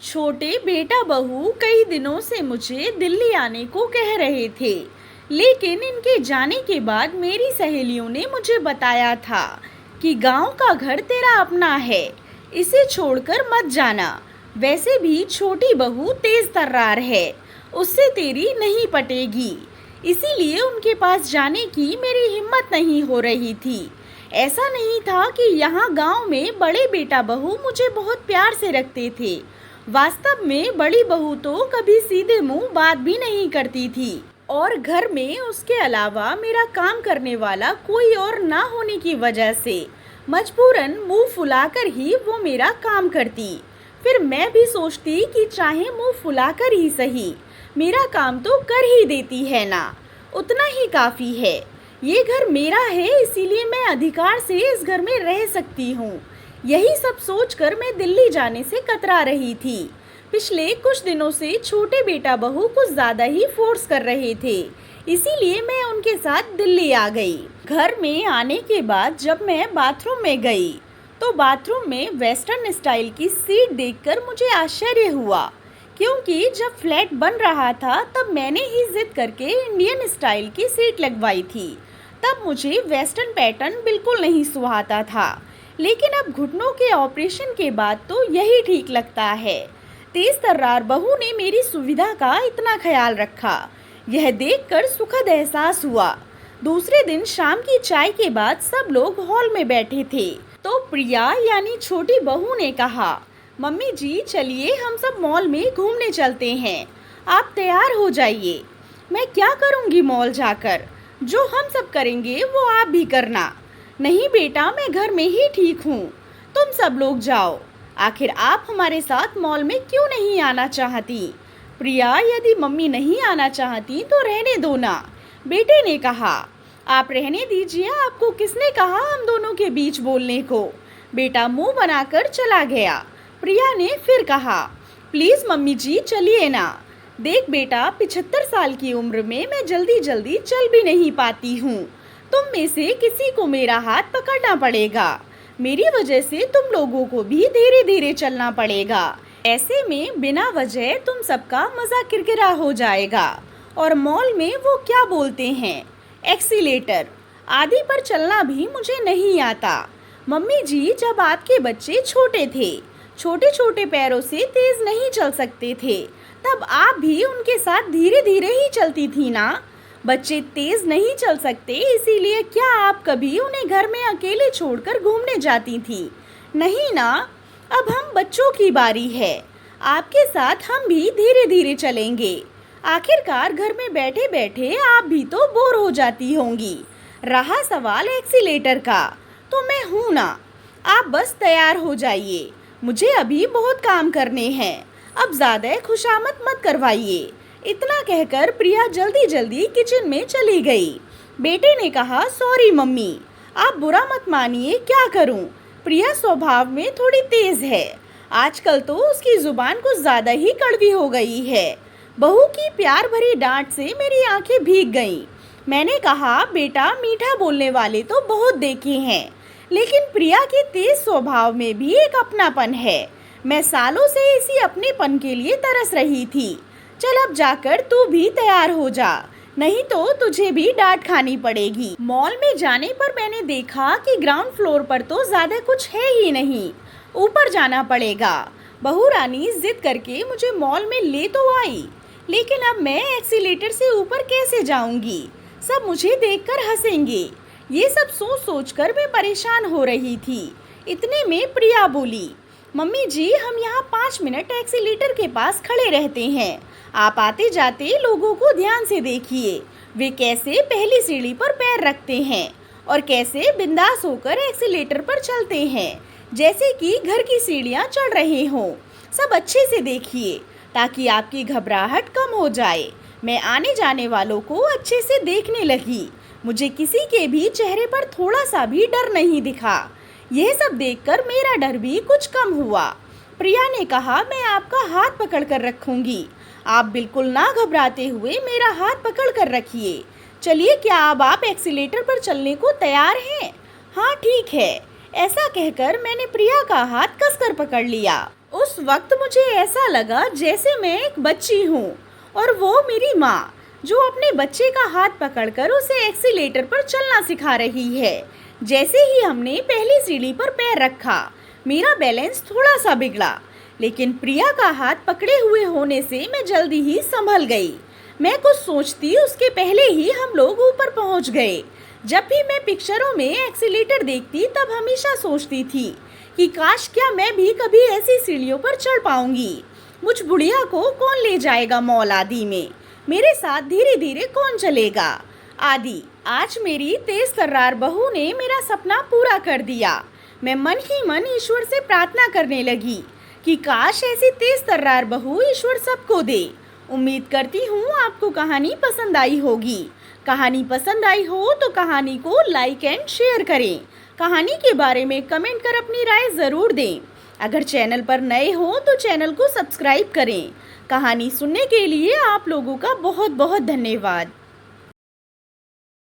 छोटे बेटा बहू कई दिनों से मुझे दिल्ली आने को कह रहे थे, लेकिन इनके जाने के बाद मेरी सहेलियों ने मुझे बताया था कि गांव का घर तेरा अपना है, इसे छोड़कर मत जाना। वैसे भी छोटी बहू तेज तर्रार है, उससे तेरी नहीं पटेगी। इसीलिए उनके पास जाने की मेरी हिम्मत नहीं हो रही थी। ऐसा नहीं था कि यहाँ गांव में बड़े बेटा बहू मुझे बहुत प्यार से रखते थे। वास्तव में बड़ी बहू तो कभी सीधे मुंह बात भी नहीं करती थी और घर में उसके अलावा मेरा काम करने वाला कोई और ना होने की वजह से मजबूरन मुंह फुलाकर ही वो मेरा काम करती। फिर मैं भी सोचती कि चाहे मुंह फुलाकर ही सही, मेरा काम तो कर ही देती है ना, उतना ही काफ़ी है। ये घर मेरा है, इसीलिए मैं अधिकार से इस घर में रह सकती हूँ। यही सब सोचकर मैं दिल्ली जाने से कतरा रही थी। पिछले कुछ दिनों से छोटे बेटा बहू कुछ ज़्यादा ही फोर्स कर रहे थे, इसीलिए मैं उनके साथ दिल्ली आ गई। घर में आने के बाद जब मैं बाथरूम में गई तो बाथरूम में वेस्टर्न स्टाइल की सीट देखकर मुझे आश्चर्य हुआ, क्योंकि जब फ्लैट बन रहा था तब मैंने ही जिद करके इंडियन स्टाइल की सीट लगवाई थी। तब मुझे वेस्टर्न पैटर्न बिल्कुल नहीं सुहाता था, लेकिन अब घुटनों के ऑपरेशन के बाद तो यही ठीक लगता है। तेज तर्रार बहू ने मेरी सुविधा का इतना ख्याल रखा, यह देखकर सुखद एहसास हुआ। दूसरे दिन शाम की चाय के बाद सब लोग हॉल में बैठे थे तो प्रिया यानी छोटी बहू ने कहा, मम्मी जी चलिए हम सब मॉल में घूमने चलते हैं, आप तैयार हो जाइए। मैं क्या करूँगी मॉल जाकर, जो हम सब करेंगे वो आप भी करना। नहीं बेटा, मैं घर में ही ठीक हूँ, तुम सब लोग जाओ। आखिर आप हमारे साथ मॉल में क्यों नहीं आना चाहती? प्रिया, यदि मम्मी नहीं आना चाहती तो रहने दो ना, बेटे ने कहा। आप रहने दीजिए, आपको किसने कहा हम दोनों के बीच बोलने को? बेटा मुंह बनाकर चला गया। प्रिया ने फिर कहा, प्लीज़ मम्मी जी चलिए ना। देख बेटा, 75 साल की उम्र में मैं जल्दी जल्दी चल भी नहीं पाती हूँ, तुम में से किसी को मेरा हाथ पकड़ना पड़ेगा। मेरी वजह से तुम लोगों को भी धीरे धीरे चलना पड़ेगा। ऐसे में बिना वजह तुम सबका मज़ा किरकिरा हो जाएगा। और मॉल में वो क्या बोलते हैं, एक्सीलेटर आदि पर चलना भी मुझे नहीं आता। मम्मी जी, जब आपके बच्चे छोटे थे, छोटे छोटे पैरों से तेज नहीं चल सकते थे, तब आप भी उनके साथ धीरे धीरे ही चलती थी ना। बच्चे तेज नहीं चल सकते, इसीलिए क्या आप कभी उन्हें घर में अकेले छोड़कर घूमने जाती थी? नहीं ना। अब हम बच्चों की बारी है, आपके साथ हम भी धीरे धीरे चलेंगे। आखिरकार घर में बैठे बैठे आप भी तो बोर हो जाती होंगी। रहा सवाल एक्सीलेटर का, तो मैं हूँ ना, आप बस तैयार हो जाइए, मुझे अभी बहुत काम करने हैं, अब ज़्यादा खुशामद मत करवाइए। इतना कहकर प्रिया जल्दी जल्दी किचन में चली गई। बेटे ने कहा, सॉरी मम्मी, आप बुरा मत मानिए, क्या करूं? प्रिया स्वभाव में थोड़ी तेज है, आजकल तो उसकी जुबान कुछ ज़्यादा ही कड़वी हो गई है। बहू की प्यार भरी डांट से मेरी आंखें भीग गईं। मैंने कहा, बेटा मीठा बोलने वाले तो बहुत देखे हैं, लेकिन प्रिया के तेज स्वभाव में भी एक अपनापन है। मैं सालों से इसी अपनेपन के लिए तरस रही थी। चल अब जाकर तू भी तैयार हो जा, नहीं तो तुझे भी डांट खानी पड़ेगी। मॉल में जाने पर मैंने देखा कि ग्राउंड फ्लोर पर तो ज़्यादा कुछ है ही नहीं, ऊपर जाना पड़ेगा। बहू रानी जिद करके मुझे मॉल में ले तो आई, लेकिन अब मैं एक्सीलेटर से ऊपर कैसे जाऊंगी? सब मुझे देखकर हंसेंगे। ये सब सोच सोचकर मैं परेशान हो रही थी। इतने में प्रिया बोली, मम्मी जी हम यहाँ 5 मिनट एक्सीलेटर के पास खड़े रहते हैं, आप आते जाते लोगों को ध्यान से देखिए, वे कैसे पहली सीढ़ी पर पैर रखते हैं और कैसे बिंदास होकर एक्सीलेटर पर चलते हैं, जैसे कि घर की सीढ़ियाँ चढ़ रहे हों। सब अच्छे से देखिए ताकि आपकी घबराहट कम हो जाए। मैं आने जाने वालों को अच्छे से देखने लगी, मुझे किसी के भी चेहरे पर थोड़ा सा भी डर नहीं दिखा। यह सब देखकर मेरा डर भी कुछ कम हुआ। प्रिया ने कहा, मैं आपका हाथ पकड़ कर रखूंगी, आप बिल्कुल ना घबराते हुए मेरा हाथ पकड़ कर रखिए। चलिए, क्या अब आप एक्सीलेटर पर चलने को तैयार हैं? हाँ ठीक है। ऐसा कहकर मैंने प्रिया का हाथ कसकर पकड़ लिया। उस वक्त मुझे ऐसा लगा जैसे मैं एक बच्ची हूँ और वो मेरी माँ, जो अपने बच्चे का हाथ पकड़कर उसे एक्सीलेटर पर चलना सिखा रही है। जैसे ही हमने पहली सीढ़ी पर पैर रखा, मेरा बैलेंस थोड़ा सा बिगड़ा, लेकिन प्रिया का हाथ पकड़े हुए होने से मैं जल्दी ही संभल गई। मैं कुछ सोचती उसके पहले ही हम लोग ऊपर पहुंच गए। जब भी मैं पिक्चरों में एक्सीलेटर देखती तब हमेशा सोचती थी कि काश क्या मैं भी कभी ऐसी सीढ़ियों पर चढ़ पाऊंगी। मुझ बुढ़िया को कौन ले जाएगा मॉल आदि में, मेरे साथ धीरे धीरे कौन चलेगा आदि। आज मेरी तेज तर्रार बहू ने मेरा सपना पूरा कर दिया। मैं मन ही मन ईश्वर से प्रार्थना करने लगी कि काश ऐसी तेज तर्रार बहू ईश्वर सबको दे। उम्मीद करती हूँ आपको कहानी पसंद आई होगी। कहानी पसंद आई हो तो कहानी को लाइक एंड शेयर करें। कहानी के बारे में कमेंट कर अपनी राय ज़रूर दें। अगर चैनल पर नए हो तो चैनल को सब्सक्राइब करें। कहानी सुनने के लिए आप लोगों का बहुत बहुत धन्यवाद।